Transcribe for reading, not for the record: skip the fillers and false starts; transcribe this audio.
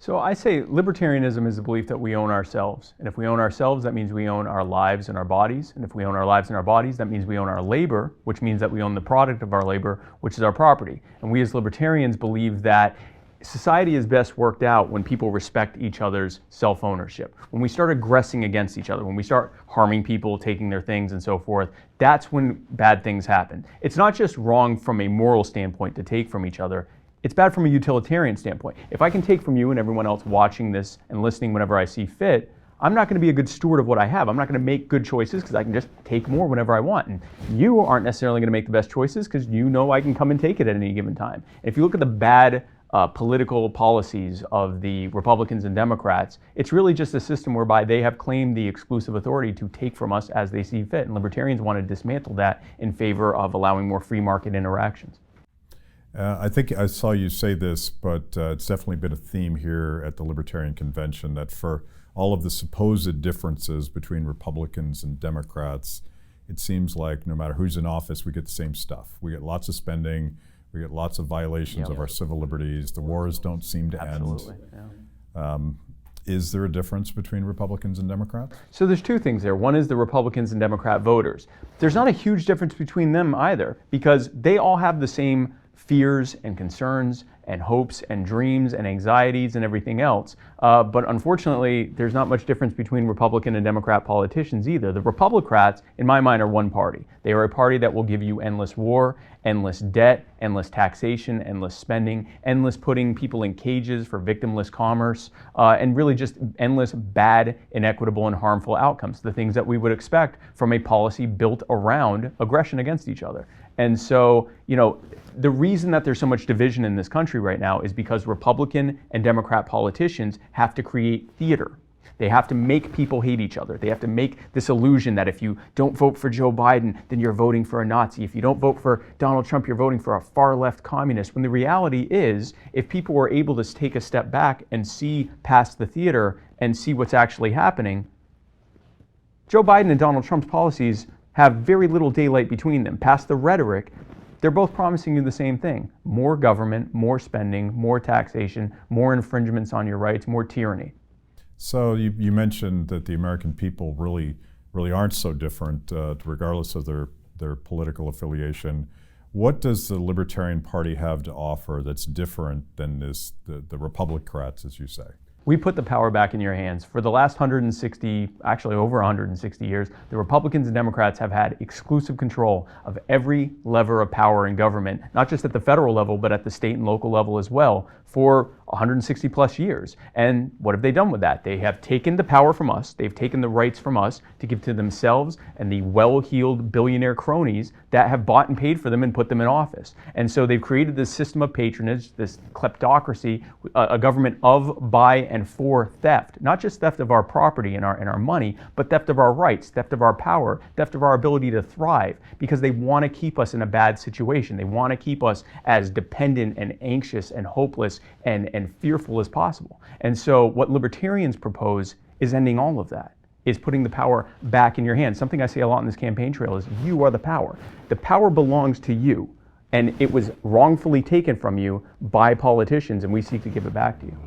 So I say libertarianism is the belief that we own ourselves. And if we own ourselves, that means we own our lives and our bodies. And if we own our lives and our bodies, that means we own our labor, which means that we own the product of our labor, which is our property. And we as libertarians believe that society is best worked out when people respect each other's self-ownership. When we start aggressing against each other, when we start harming people, taking their things and so forth, that's when bad things happen. It's not just wrong from a moral standpoint to take from each other. It's bad from a utilitarian standpoint. If I can take from you and everyone else watching this and listening whenever I see fit, I'm not going to be a good steward of what I have. I'm not going to make good choices because I can just take more whenever I want. And you aren't necessarily going to make the best choices because you know I can come and take it at any given time. And if you look at the bad political policies of the Republicans and Democrats, it's really just a system whereby they have claimed the exclusive authority to take from us as they see fit. And libertarians want to dismantle that in favor of allowing more free market interactions. I think I saw you say this, but it's definitely been a theme here at the Libertarian Convention that for all of the supposed differences between Republicans and Democrats, it seems like no matter who's in office, we get the same stuff. We get lots of spending, we get lots of violations of our civil liberties, the wars don't seem to end. Yeah. Is there a difference between Republicans and Democrats? So there's two things there. One is the Republicans and Democrat voters. There's not a huge difference between them either because they all have the same fears and concerns and hopes and dreams and anxieties and everything else. But unfortunately, there's not much difference between Republican and Democrat politicians either. The Republicrats, in my mind, are one party. They are a party that will give you endless war, endless debt, endless taxation, endless spending, endless putting people in cages for victimless commerce, and really just endless bad, inequitable, and harmful outcomes, the things that we would expect from a policy built around aggression against each other. And so, the reason that there's so much division in this country right now is because Republican and Democrat politicians have to create theater. They have to make people hate each other. They have to make this illusion that if you don't vote for Joe Biden, then you're voting for a Nazi. If you don't vote for Donald Trump, you're voting for a far-left communist. When the reality is, if people were able to take a step back and see past the theater and see what's actually happening, Joe Biden and Donald Trump's policies have very little daylight between them. Past the rhetoric, they're both promising you the same thing. More government, more spending, more taxation, more infringements on your rights, more tyranny. So you mentioned that the American people really aren't so different, regardless of their political affiliation. What does the Libertarian Party have to offer that's different than the Republicrats, as you say? We put the power back in your hands. For the last 160, actually over 160 years, the Republicans and Democrats have had exclusive control of every lever of power in government, not just at the federal level, but at the state and local level as well, for 160 plus years. And what have they done with that? They have taken the power from us, they've taken the rights from us to give to themselves and the well-heeled billionaire cronies that have bought and paid for them and put them in office. And so they've created this system of patronage, this kleptocracy, a government of, by, and for theft. Not just theft of our property and our money, but theft of our rights, theft of our power, theft of our ability to thrive, because they want to keep us in a bad situation. They want to keep us as dependent and anxious and hopeless and fearful as possible. And so what libertarians propose is ending all of that, is putting the power back in your hands. Something I say a lot in this campaign trail is you are the power. The power belongs to you, and it was wrongfully taken from you by politicians, and we seek to give it back to you.